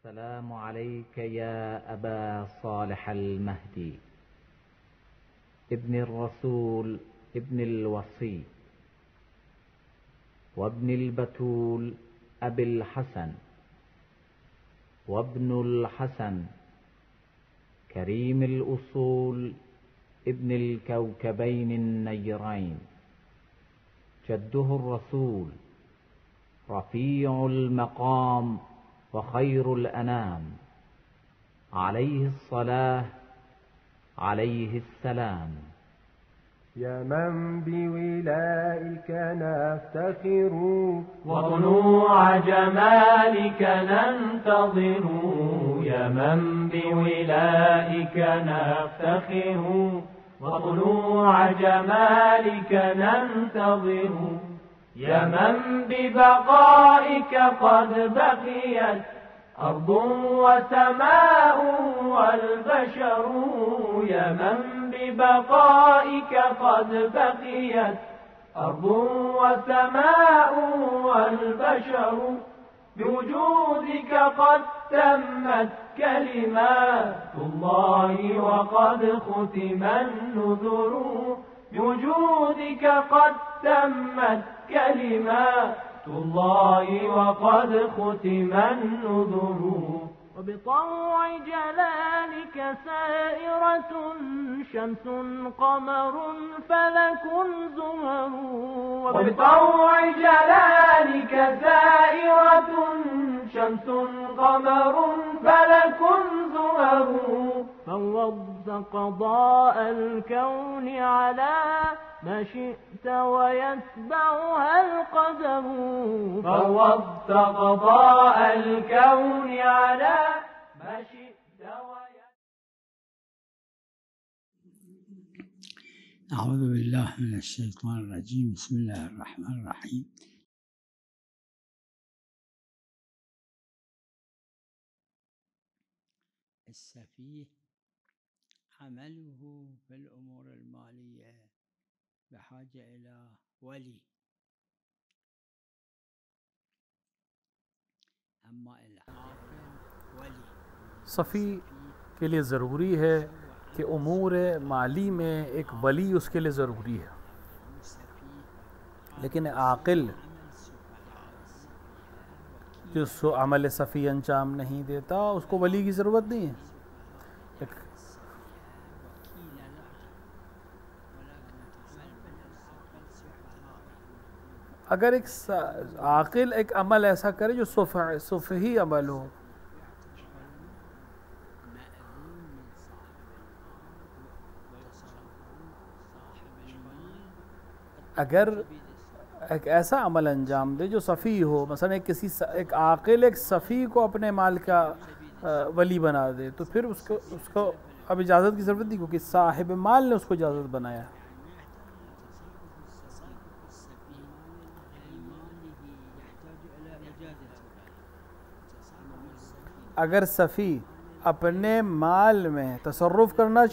السلام عليك يا أبا صالح المهدي ابن الرسول ابن الوصي وابن البتول أبي الحسن وابن الحسن كريم الأصول ابن الكوكبين النيرين جده الرسول رفيع المقام وخير الأنام عليه الصلاة عليه السلام. يا من بولائك نفتخر وطلوع جمالك ننتظر، يا من بولائك نفتخر وطلوع جمالك ننتظر، يا من ببقائك قد بقيت أرض وسماء والبشر، يا من ببقائك قد بقيت أرض وسماء والبشر، بوجودك قد تمت كلمات الله وقد ختم النذر، بوجودك قد تمت كلمات الله وقد ختم النذر، وبطوع جلالك سائرة شمس قمر فلك زهر، وبطوع جلالك سائرة شمس قمر فلك زهر، فوضت قضاء الكون على ما شئت ويتبعها القدر، فوضت قضاء الكون على ما شئت أعوذ بالله من الشيطان الرجيم. بسم الله الرحمن الرحيم. السفيه عمله في الأمور المالية بحاجة إلى ولي، أما العاقل ولی صفی کے لیے ضروری ہے کہ امور مالی میں ایک ولی اس کے لیے ضروری ہے، لیکن عاقل جو عمل صفی انجام نہیں دیتا اس کو ولی کی ضرورت نہیں ہے۔ اگر ایک عاقل ایک عمل ایسا کرے جو صفحی عمل ہو، اگر ایک ایسا عمل انجام دے جو صفی ہو، مثلا ایک عاقل ایک صفی کو اپنے مال کا ولی بنا دے، تو پھر اس کو اب اجازت کی ضرورت نہیں، کیونکہ صاحب مال نے اس کو اجازت بنایا۔ اگر صفی اپنے مال میں تصرف کرنا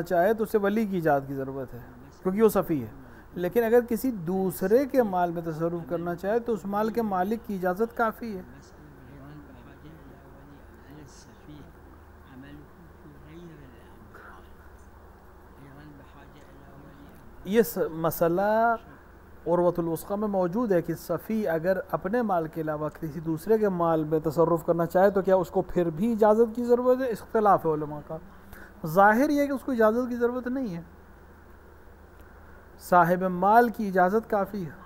چاہے تو اسے ولی کی اجازت کی ضرورت ہے، کیونکہ وہ صفی ہے۔ لیکن اگر کسی دوسرے کے مال میں تصرف کرنا چاہے تو اس مال کے مالک کی اجازت کافی ہے۔ یہ مسئلہ عروۃ الوثقی میں موجود ہے کہ صفی اگر اپنے مال کے علاوہ کسی دوسرے کے مال میں تصرف کرنا چاہے تو کیا اس کو پھر بھی اجازت کی ضرورت ہے؟ اختلاف ہے علماء کا۔ ظاہر یہ ہے کہ اس کو اجازت کی ضرورت نہیں ہے، صاحب مال کی اجازت کافی ہے۔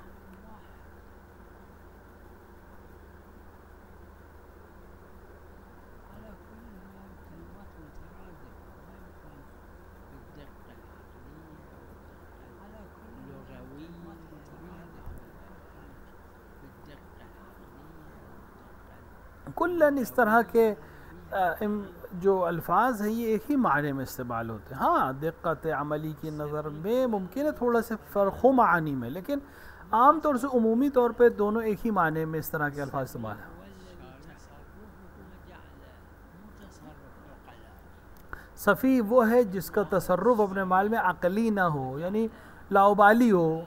کلن اس طرح کے جو الفاظ ہیں یہ ایک ہی معنی میں استعمال ہوتے ہیں۔ ہاں دقت عملی کی نظر میں ممکن ہے تھوڑا سے فرق ہو معانی میں، لیکن عام طور سے عمومی طور پہ دونوں ایک ہی معنی میں اس طرح کے الفاظ استعمال ہیں۔ صفی وہ ہے جس کا تصرف اپنے مال میں عقلی نہ ہو، یعنی لاؤبالی ہو،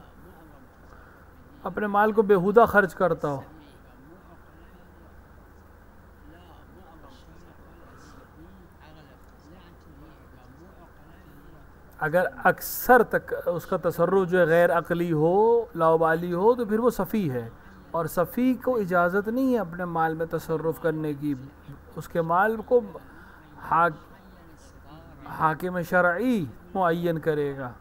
اپنے مال کو بیہودہ خرچ کرتا ہو، اگر اکثر تک اس کا تصرف جو ہے غیر عقلی ہو، لاوبالی ہو، تو پھر وہ صفی ہے، اور صفی کو اجازت نہیں ہے اپنے مال میں تصرف کرنے کی. اس کے مال کو حاکم شرعی معین کرے گا.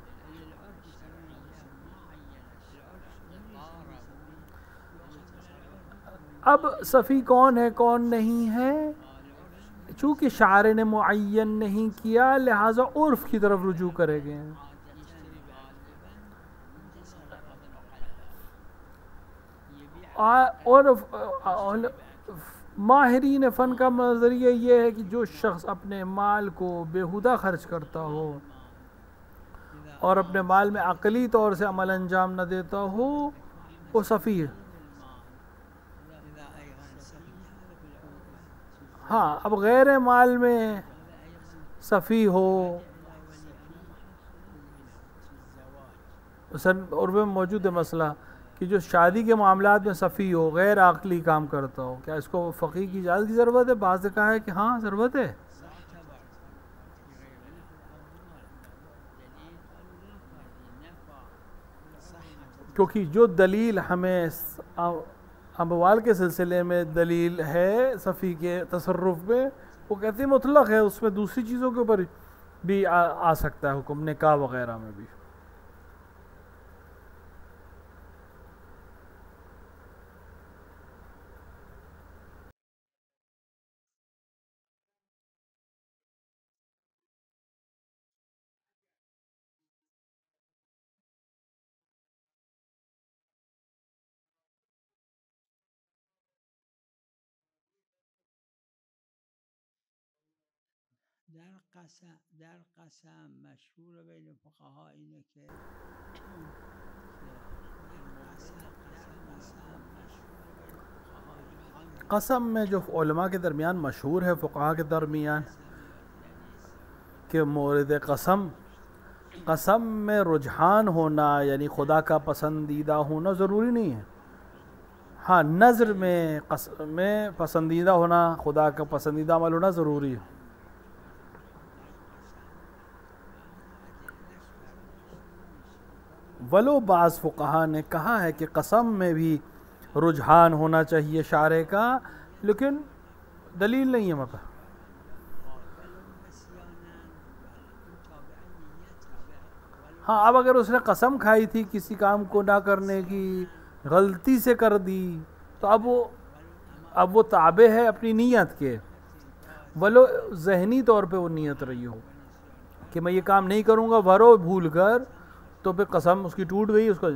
اب صفی کون ہے کون نہیں ہے، چونکہ شاعر نے معین نہیں کیا لہٰذا عرف کی طرف رجوع کرے گے. اور ماہرین فن کا نظریہ یہ ہے کہ جو شخص اپنے مال کو بیہودہ خرچ کرتا ہو اور اپنے مال میں عقلی طور سے عمل انجام نہ دیتا ہو وہ صفی ہے. ہاں اب غیر مال میں صفی ہو، عرف میں موجود ہے مسئلہ کہ جو شادی کے معاملات میں صفی ہو، غیر عقلی کام کرتا ہو، کیا اس کو فقیہ کی اجازت کی ضرورت ہے؟ بعض نے کہا ہے کہ ہاں ضرورت ہے، کیونکہ جو دلیل ہمیں اموال کے سلسلے میں دلیل ہے صفی کے تصرف میں، وہ کہتے ہیں مطلق ہے، اس میں دوسری چیزوں کے اوپر بھی آ سکتا ہے حکم، نکاح وغیرہ میں بھی. در قسم مشهور بین فقها اینه که قسم میں جو علماء کے درمیان مشہور ہے، فقہا کے درمیان، کہ مورد قسم میں رجحان ہونا یعنی خدا کا پسندیدہ ہونا ضروری نہیں ہے. ہاں نظر میں پسندیدہ ہونا، خدا کا پسندیدہ عمل ہونا ضروری ہے. ولو بعض فقہا نے کہا ہے کہ قسم میں بھی رجحان ہونا چاہیے شارع کا، لیکن دلیل نہیں ہے مگر. ہاں اب اگر اس نے قسم کھائی تھی کسی کام کو نہ کرنے کی، غلطی سے کر دی، تو اب وہ تابع ہے اپنی نیت کے، ولو ذہنی طور پہ وہ نیت رہی ہو کہ میں یہ کام نہیں کروں گا، ورو بھول کر، تو پھر قسم اس کی ٹوٹ گئی. اس کو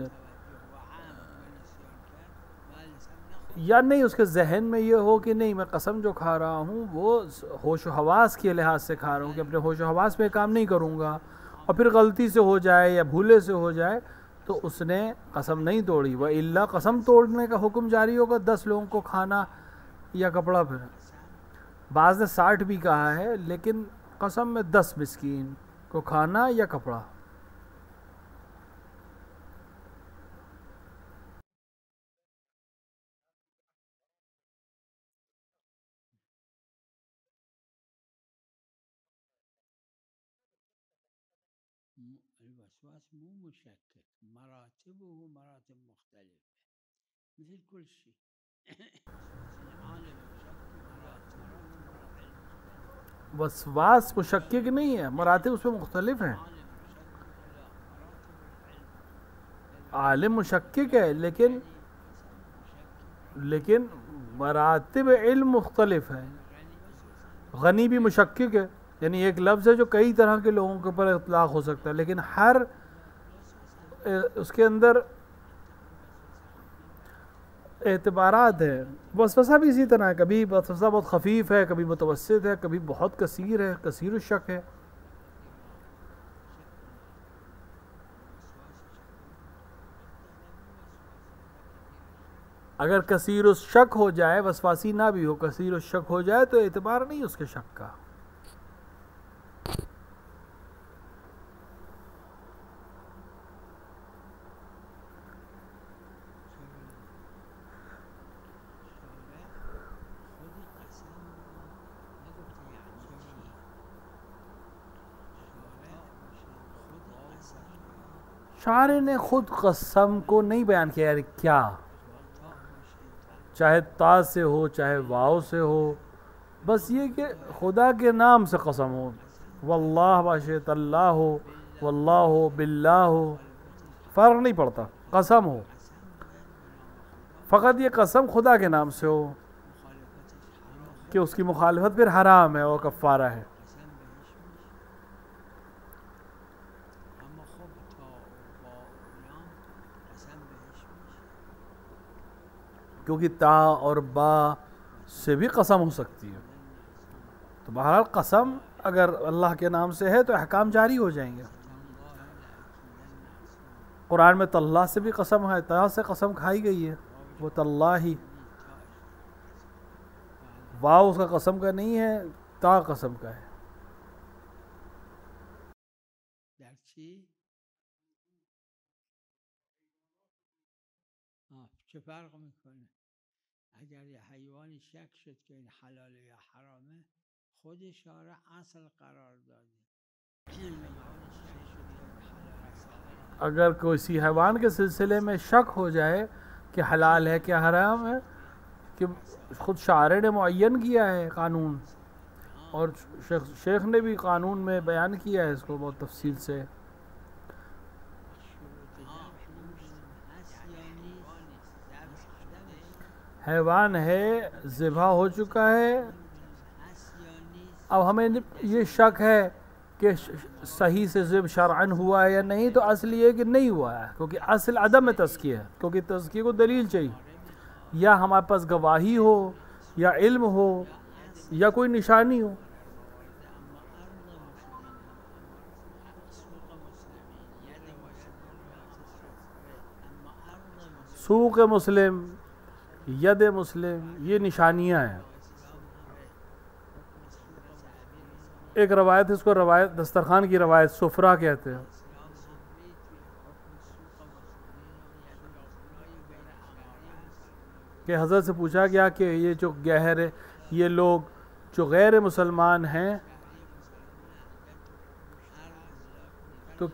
یا نہیں، اس کے ذہن میں یہ ہو کہ نہیں میں قسم جو کھا رہا ہوں وہ ہوش و حواس کے لحاظ سے کھا رہا ہوں کہ اپنے ہوش و حواس میں کام نہیں کروں گا، اور پھر غلطی سے ہو جائے یا بھولے سے ہو جائے تو اس نے قسم نہیں توڑی. وَإِلَّا قسم توڑنے کا حکم جاری ہوگا 10 لوگوں کو کھانا یا کپڑا. پھر بعض نے 60 بھی کہا ہے، لیکن قسم میں 10 مسکین کو کھانا یا کپڑا. الوسواس مو مشكك، مراتبه مراتب مختلفة مثل كل شيء. وسواس مشکک نہیں ہے، مراتب اس میں مختلف ہیں. عالم مشکک ہے لیکن مراتب علم مختلف ہیں. غنی بھی مشکک ہے، یعنی ایک لفظ ہے جو کئی طرح کے لوگوں کے اوپر اطلاق ہو سکتا ہے، لیکن ہر اس کے اندر اعتبارات ہیں. وسوسہ بھی اسی طرح ہے، کبھی وسوسہ بہت خفیف ہے، کبھی متوسط ہے، کبھی بہت کثیر ہے، کثیر الشک ہے. اگر کثیر الشک ہو جائے، وسواسی نہ بھی ہو، کثیر الشک ہو جائے تو اعتبار نہیں اس کے شک کا. شاعر نے خود قسم کو نہیں بیان کیا، یار کیا، چاہے تا سے ہو چاہے واو سے ہو، بس یہ کہ خدا کے نام سے قسم ہو، واللہ باشیت اللہ ہو، واللہ ہو، باللہ ہو، فرق نہیں پڑتا، قسم ہو، فقط یہ قسم خدا کے نام سے ہو کہ اس کی مخالفت پھر حرام ہے اور کفارہ ہے۔ کیونکہ تا اور با سے بھی قسم ہو سکتی ہے، تو بہرحال قسم اگر اللہ کے نام سے ہے تو احکام جاری ہو جائیں گے۔ قرآن میں تاللہ سے بھی قسم ہے، تا سے قسم کھائی گئی ہے، وہ تاللہ، واو اس کا قسم کا نہیں ہے، تا قسم کا ہے۔ چه فرق میکنه اگر یه حیوانی شک شد که این حلاله یا حرامه، خود شارع اصل قرار داده. اگر کسی حیوان کے سلسلے میں شک ہو جائے کہ حلال ہے کہ حرام ہے، کہ خود شارع نے معین کیا ہے قانون، اور شیخ نے بھی قانون میں بیان کیا ہے اس کو بہت تفصیل سے۔ حیوان ہے، ذبح ہو چکا ہے، اب ہمیں یہ شک ہے کہ صحیح سے ذبح شرعاً ہوا ہے یا نہیں، تو اصل یہ کہ نہیں ہوا ہے، کیونکہ اصل عدم تزکیہ ہے، کیونکہ تزکیہ کو دلیل چاہیے، یا ہمارے پاس گواہی ہو، یا علم ہو، یا کوئی نشانی ہو۔ سوق مسلم، ید مسلم، یہ نشانیاں ہیں۔ ایک روایت، اس کو روایت دسترخوان کی روایت سفرہ کہتے ہیں، کہ حضرت سے پوچھا گیا کہ یہ جو یہ لوگ جو غیر مسلمان ہیں، تو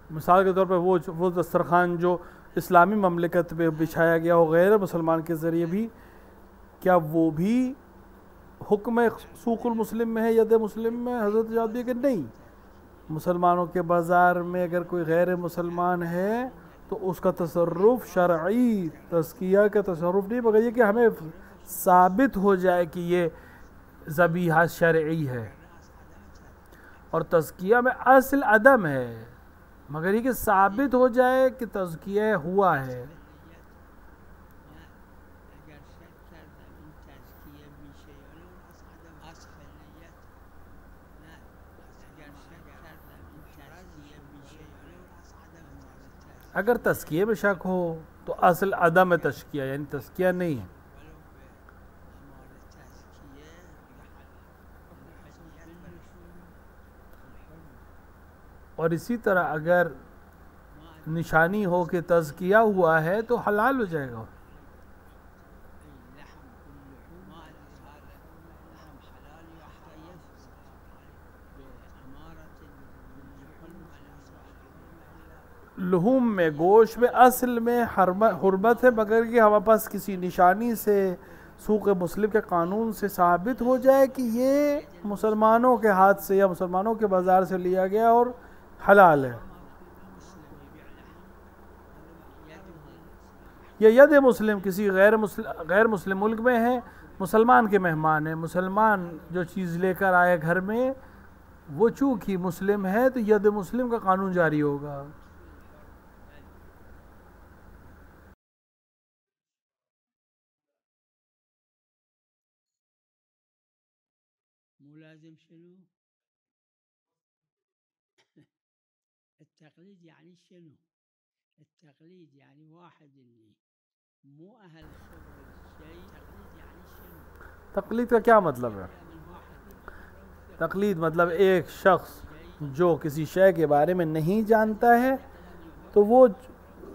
مثال کے طور پر وہ دسترخوان جو اسلامی مملکت پہ بچھایا گیا ہو غیر مسلمان کے ذریعے بھی، کیا وہ بھی حکم سوق المسلم میں ہے، ید مسلم میں؟ حضرت جواب دیا کہ نہیں، مسلمانوں کے بازار میں اگر کوئی غیر مسلمان ہے تو اس کا تصرف شرعی تزکیہ کا تصرف نہیں، مگر یہ کہ ہمیں ثابت ہو جائے کہ یہ ذبیحہ شرعی ہے، اور تزکیہ میں اصل عدم ہے، مگر یہ کہ ثابت ہو جائے کہ تزکیہ ہوا ہے۔ اگر تزکیہ میں شک ہو تو اصل عدم تزکیہ، یعنی تزکیہ نہیں ہے۔ اور اسی طرح اگر نشانی ہو کہ تزکیہ ہوا ہے تو حلال ہو جائے گا۔ لحوم میں، گوشت میں اصل میں حرمت ہے، مگر کہ ہمارے پاس کسی نشانی سے سوق مسلم کے قانون سے ثابت ہو جائے کہ یہ مسلمانوں کے ہاتھ سے یا مسلمانوں کے بازار سے لیا گیا اور حلال ہے۔ یا ید مسلم کسی غیر مسلم ملک میں ہے، مسلمان کے مہمان ہیں، مسلمان جو چیز لے کر آئے گھر میں، وہ چونکہ مسلم ہے تو ید مسلم کا قانون جاری ہوگا۔ ملازم شنو؟ التقليد يعني شنو؟ التقليد يعني واحد اللي مو أهل خبر الشيء، تقليد يعني شنو؟ تقلید کا کیا مطلب ہے؟ تقلید مطلب ایک شخص جو کسی شے کے بارے میں نہیں جانتا ہے تو وہ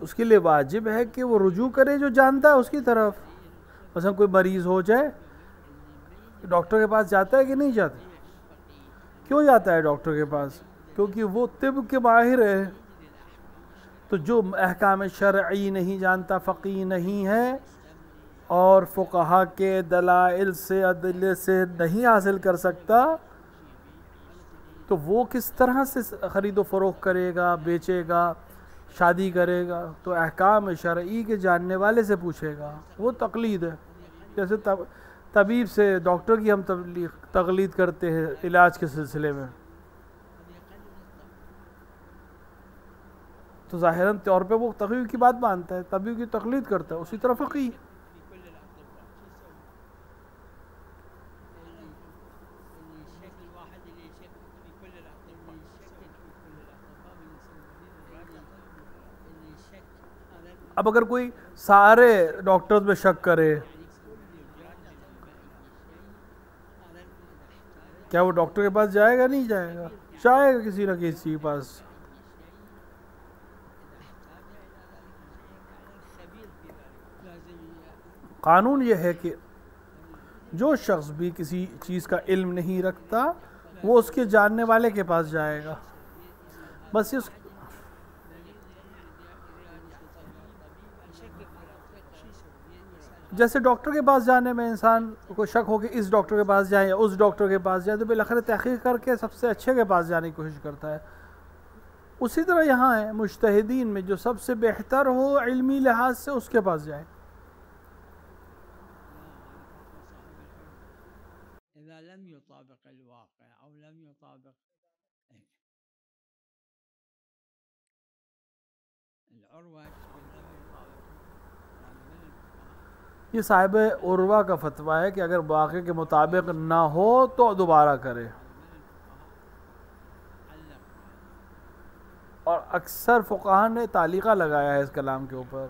اس کے لیے واجب ہے کہ وہ رجوع کرے جو جانتا ہے اس کی طرف۔ مثلا کوئی مریض ہو جائے، ڈاکٹر کے پاس جاتا ہے کہ نہیں جاتا؟ کیوں جاتا ہے ڈاکٹر کے پاس؟ کیونکہ وہ طب کے ماہر ہے، تو جو احکام شرعی نہیں جانتا، فقیہ نہیں ہے، اور فقہا کے دلائل سے ادلے سے نہیں حاصل کر سکتا، تو وہ کس طرح سے خرید و فروخت کرے گا، بیچے گا، شادی کرے گا؟ تو احکام شرعی کے جاننے والے سے پوچھے گا، وہ تقلید ہے۔ جیسے طبیب سے ڈاکٹر کی ہم تقلید کرتے ہیں علاج کے سلسلے میں، تو ظاہراً طور پہ وہ طبیب کی بات مانتا ہے، طبیب کی تقلید کرتا ہے، اسی طرح فقیہ۔ اب اگر کوئی سارے ڈاکٹرز میں شک کرے، کیا وہ ڈاکٹر کے پاس جائے گا؟ نہیں جائے گا، جائے گا کسی نہ کسی کے پاس۔ قانون یہ ہے کہ جو شخص بھی کسی چیز کا علم نہیں رکھتا وہ اس کے جاننے والے کے پاس جائے گا، بس اس جیسے ڈاکٹر کے پاس جانے میں انسان کو شک ہو کہ اس ڈاکٹر کے پاس جائیں یا اس ڈاکٹر کے پاس جائیں، تو بالآخر تحقیق کر کے سب سے اچھے کے پاس جانے کی کوشش کرتا ہے۔ اسی طرح یہاں ہے، مجتہدین میں جو سب سے بہتر ہو علمی لحاظ سے اس کے پاس جائیں۔ اذا لم يطابق الواقع او لم يطابق العروة یہ صاحب عروہ کا فتویٰ ہے کہ اگر واقع کے مطابق نہ ہو تو دوبارہ کرے، اور اکثر فقہاء نے تعلیقہ لگایا ہے اس کلام کے اوپر۔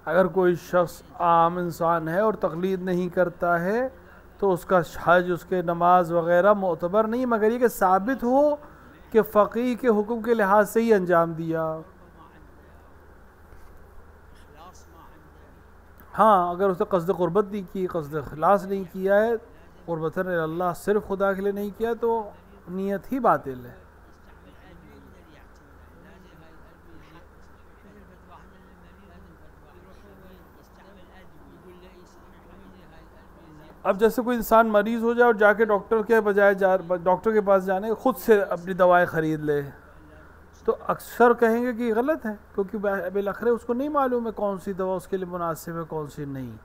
اگر کوئی شخص عام انسان ہے اور تقلید نہیں کرتا ہے تو اس کا حج، اس کے نماز وغیرہ معتبر نہیں، مگر یہ کہ ثابت ہو کہ فقیہ کے حکم کے لحاظ سے ہی انجام دیا۔ ہاں، اگر اس نے قصد قربت نہیں کی، قصد اخلاص نہیں کیا ہے، قربتاً اللہ صرف خدا کے لیے نہیں کیا، تو نیت ہی باطل ہے۔ اب جیسے کوئی انسان مریض ہو جائے اور جا کے ڈاکٹر کے بجائے ڈاکٹر کے پاس جانے خود سے اپنی دوائیں خرید لے، تو اکثر کہیں گے کہ یہ غلط ہے، کیونکہ بالآخر اس کو نہیں معلوم ہے کون سی دوا اس کے لیے مناسب ہے کون سی نہیں۔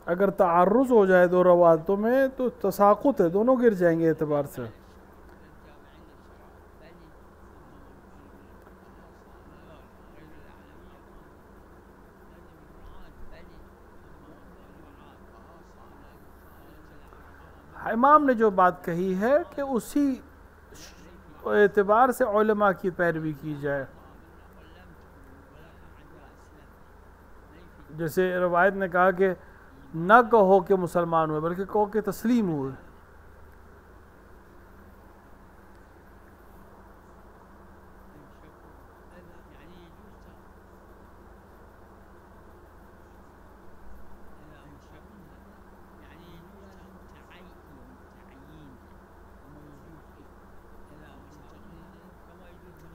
اگر تعارض ہو جائے دو روایتوں میں تو تساقط ہے، دونوں گر جائیں گے اعتبار سے۔ امام نے جو بات کہی ہے کہ اسی اعتبار سے علماء کی پیروی کی جائے۔ جیسے روایت نے کہا کہ نہ کہو کہ مسلمان ہوئے بلکہ کہو کہ تسلیم ہوئے۔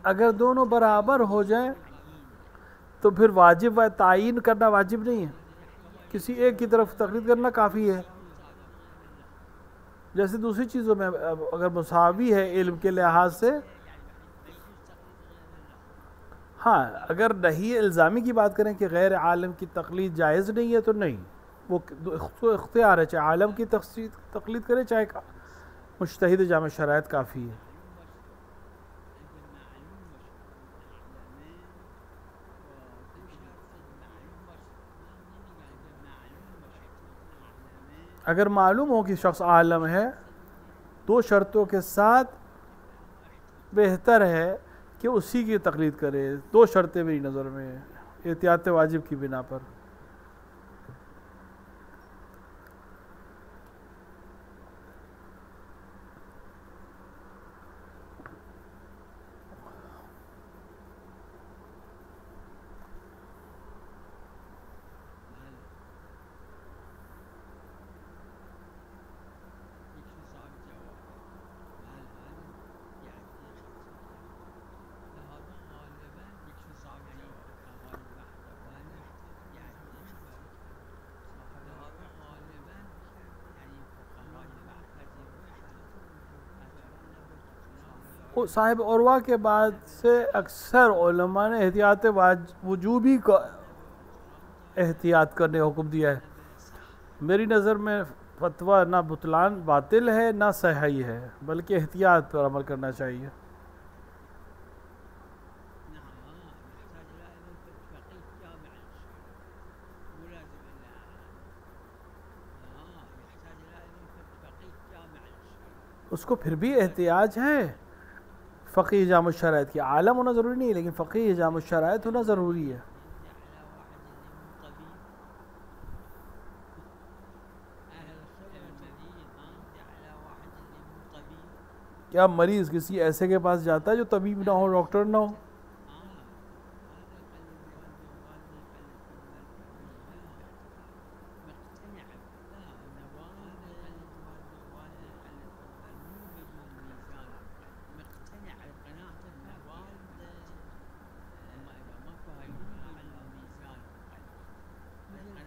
اگر دونوں برابر ہو جائیں تو پھر واجب و تعیین کرنا واجب نہیں ہے، کسی ایک کی طرف تقلید کرنا کافی ہے۔ جیسے دوسری چیزوں میں اگر مساوی ہے علم کے لحاظ سے، ہاں اگر نہیں الزامی کی بات کریں کہ غیر عالم کی تقلید جائز نہیں ہے تو نہیں، وہ اختیار ہے، چاہے عالم کی تقلید کرے چاہے مجتہد جامع شرائط کافی ہے۔ اگر معلوم ہو کہ شخص عالم ہے، دو شرطوں کے ساتھ بہتر ہے کہ اسی کی تقلید کرے. 2 شرطیں میری نظر میں احتیاط واجب کی بنا پر. صاحب عروہ کے بعد سے اکثر علماء نے احتیاط وجوبی کو احتیاط کرنے کا حکم دیا ہے. میری نظر میں فتویٰ نہ بطلان باطل ہے نہ صحیح ہے، بلکہ احتیاط پر عمل کرنا چاہیے. اس کو پھر بھی احتیاج ہے. فقیہ جامع الشرائط کی عالم ہونا ضروری نہیں ہے، لیکن فقیہ جامع الشرائط ہونا ضروری ہے. کیا مریض کسی ایسے کے پاس جاتا ہے جو طبیب نہ ہو، ڈاکٹر نہ ہو؟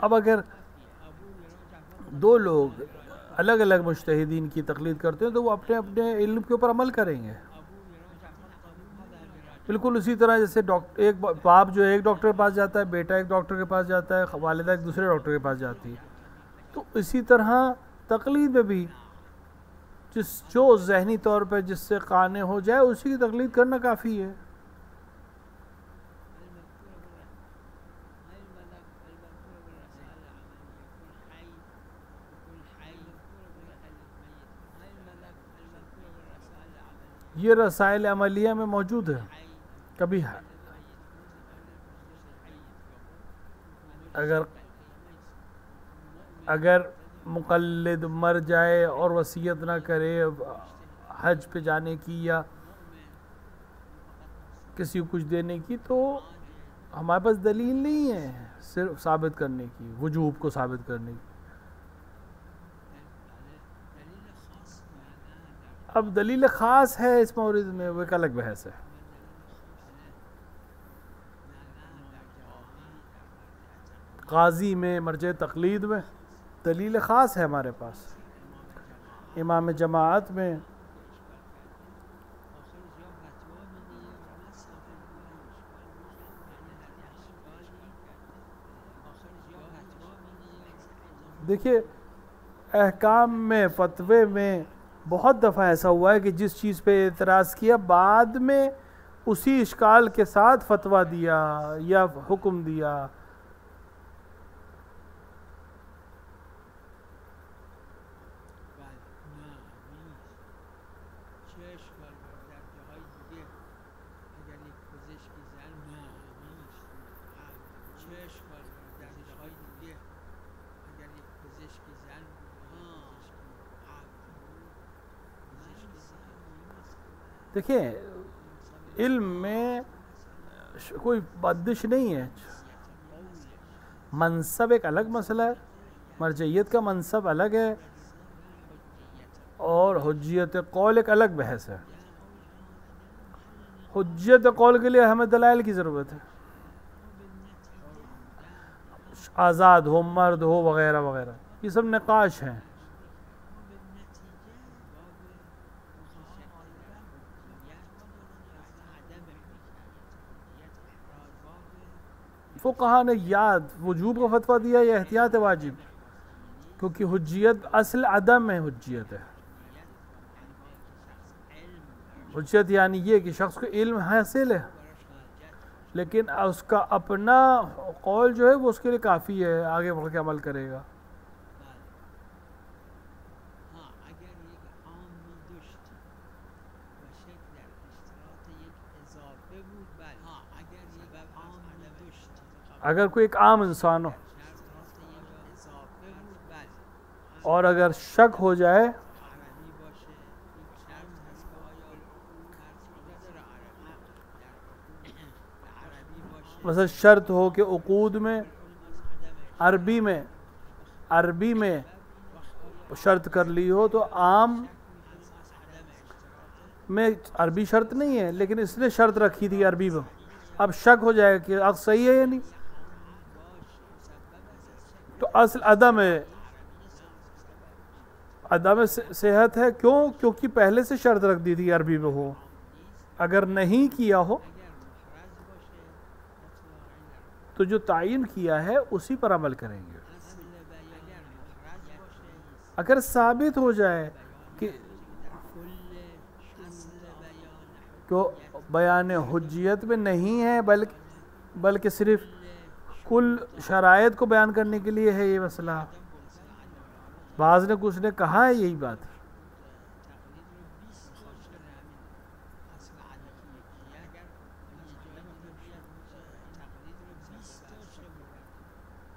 اب اگر 2 لوگ الگ الگ مجتہدین کی تقلید کرتے ہیں تو وہ اپنے اپنے علم کے اوپر عمل کریں گے. بالکل اسی طرح جیسے ایک باپ جو ایک ڈاکٹر کے پاس جاتا ہے، بیٹا ایک ڈاکٹر کے پاس جاتا ہے، والدہ ایک دوسرے ڈاکٹر کے پاس جاتی ہے، تو اسی طرح تقلید میں بھی جو ذہنی طور پہ جس سے قانع ہو جائے اسی کی تقلید کرنا کافی ہے. یہ رسائل عملیہ میں موجود ہے. کبھی اگر مقلد مر جائے اور وصیت نہ کرے حج پہ جانے کی یا کسی کو کچھ دینے کی، تو ہمارے پاس دلیل نہیں ہے صرف ثابت کرنے کی، وجوب کو ثابت کرنے کی. اب دلیل خاص ہے اس مورد میں، وہ ایک الگ بحث ہے. قاضی میں، مرجع تقلید میں دلیل خاص ہے ہمارے پاس. امام جماعت میں دیکھیے احکام میں، فتوے میں بہت دفعہ ایسا ہوا ہے کہ جس چیز پہ اعتراض کیا بعد میں اسی اشکال کے ساتھ فتویٰ دیا یا حکم دیا. دیکھیں علم میں کوئی بندش نہیں ہے. منصب ایک الگ مسئلہ ہے، مرجعیت کا منصب الگ ہے، اور حجیت قول ایک الگ بحث ہے. حجیت قول کے لیے ہمیں دلائل کی ضرورت ہے، آزاد ہو، مرد ہو، وغیرہ وغیرہ، یہ سب نقاش ہیں. فقہا نے یاد وجوب کا فتویٰ دیا یا احتیاط واجب، کیونکہ حجیت اصل عدم ہے. حجیت ہے، حجیت یعنی یہ کہ شخص کو علم حاصل ہے لیکن اس کا اپنا قول جو ہے وہ اس کے لیے کافی ہے، آگے بڑھ کے عمل کرے گا. اگر کوئی ایک عام انسان ہو اور اگر شک ہو جائے مثلا شرط ہو کہ عقود میں عربی میں شرط کر لی ہو، تو عام میں عربی شرط نہیں ہے لیکن اس نے شرط رکھی تھی عربی میں، اب شک ہو جائے کہ عقد صحیح ہے یا نہیں، تو اصل عدم صحت ہے. کیوں؟ کیونکہ پہلے سے شرط رکھ دی تھی عربی میں ہو. اگر نہیں کیا ہو تو جو تعین کیا ہے اسی پر عمل کریں گے. اگر ثابت ہو جائے کہ بیان حجیت میں نہیں ہے بلکہ صرف کل شرائط کو بیان کرنے کے لیے ہے یہ مسئلہ، بعض نے کچھ نے کہا ہے یہی بات.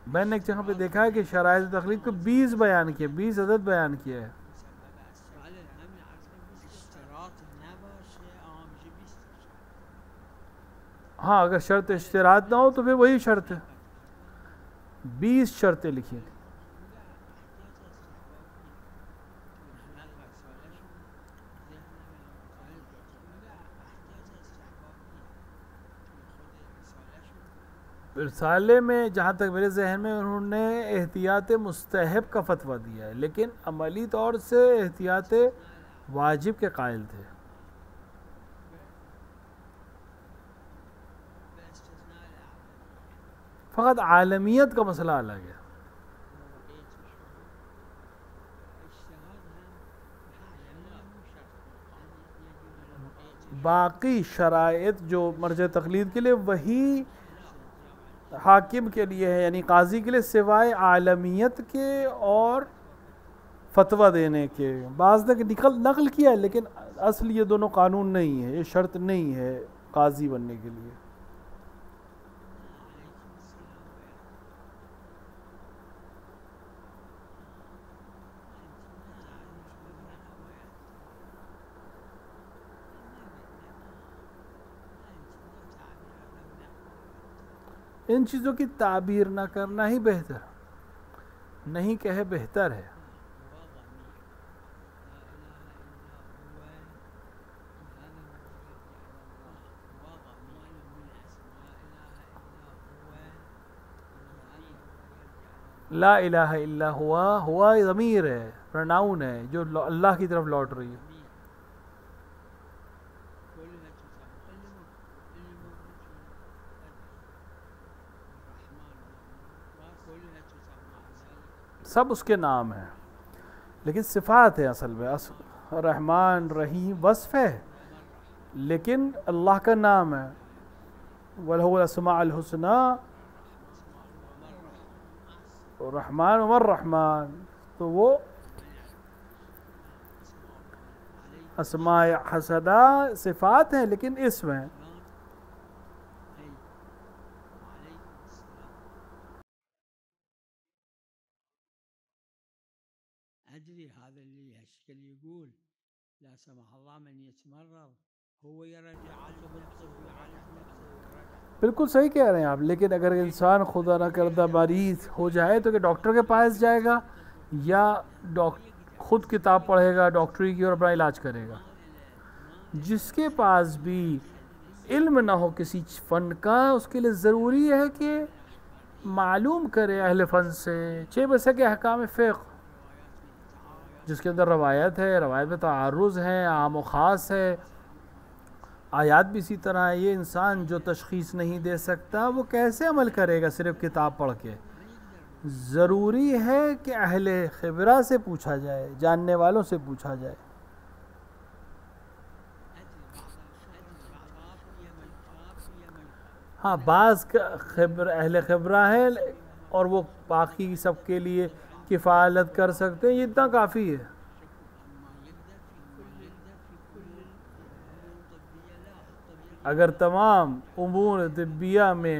میں نے ایک جگہ پہ دیکھا ہے کہ شرائط تقلید کو 20 بیان کیا، 20 عدد بیان کیا ہے. ہاں اگر شرط اشتراط نہ ہو تو پھر وہی شرط ہے. 20 شرطیں لکھی تھیں. رسالے میں جہاں تک میرے ذہن میں انہوں نے احتیاط مستحب کا فتویٰ دیا ہے، لیکن عملی طور سے احتیاط واجب کے قائل تھے. فقط عالمیت کا مسئلہ الگ ہے. باقی شرائط جو مرجع تقلید کے لیے وہی حاکم کے لیے ہے، یعنی قاضی کے لیے، سوائے عالمیت کے اور فتویٰ دینے کے. بعض نے نقل کیا ہے لیکن اصل یہ دونوں قانون نہیں ہے، یہ شرط نہیں ہے قاضی بننے کے لیے. ان چیزوں کی تعبیر نہ کرنا ہی بہتر، نہیں کہے بہتر ہے. لا الہ الا ہوا ضمیر ہے، پروناؤن ہے جو اللہ کی طرف لوٹ رہی ہے. سب اس کے نام ہیں لیکن صفات ہے. اصل میں رحمان رحیم وصف ہے لیکن اللہ کا نام ہے. وَلَهُ الْأَسْمَاءُ الْحُسْنَى رحمان عمر رحمان، تو وہ اسماء حسنہ صفات ہیں لیکن اسم ہیں. أدري هذا اللي هالشكل يقول لا سمح الله من يتمرض هو يرجع على بالکل صحیح کہہ رہے ہیں آپ. لیکن اگر انسان خدا نہ کردہ مریض ہو جائے تو کہ ڈاکٹر کے پاس جائے گا یا خود کتاب پڑھے گا ڈاکٹری کی اور اپنا علاج کرے گا. جس کے پاس بھی علم نہ ہو کسی فن کا، اس کے لیے ضروری ہے کہ معلوم کرے اہل فن سے. 6 بسے کے احکام فقہ جس کے اندر روایت ہے، روایت میں تعارض ہے، عام و خاص ہے، آیات بھی اسی طرح ہے. یہ انسان جو تشخیص نہیں دے سکتا وہ کیسے عمل کرے گا صرف کتاب پڑھ کے؟ ضروری ہے کہ اہل خبرہ سے پوچھا جائے، جاننے والوں سے پوچھا جائے. ہاں بعض اہل خبرہ ہیں اور وہ باقی سب کے لیے کفالت کر سکتے ہیں، یہ اتنا کافی ہے. اگر تمام امور طبیہ میں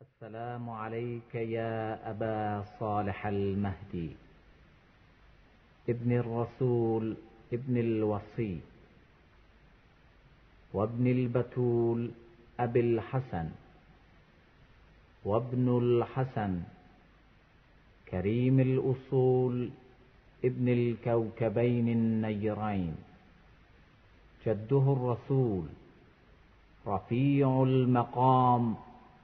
السلام عليك يا أبا صالح المهدي ابن الرسول ابن الوصي وابن البتول أبي الحسن وابن الحسن كريم الأصول ابن الكوكبين النيرين جده الرسول رفيع المقام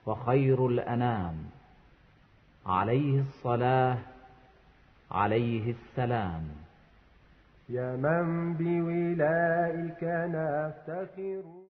وخير الأنام عليه الصلاة عليه السلام. يا من بولائك نفتخر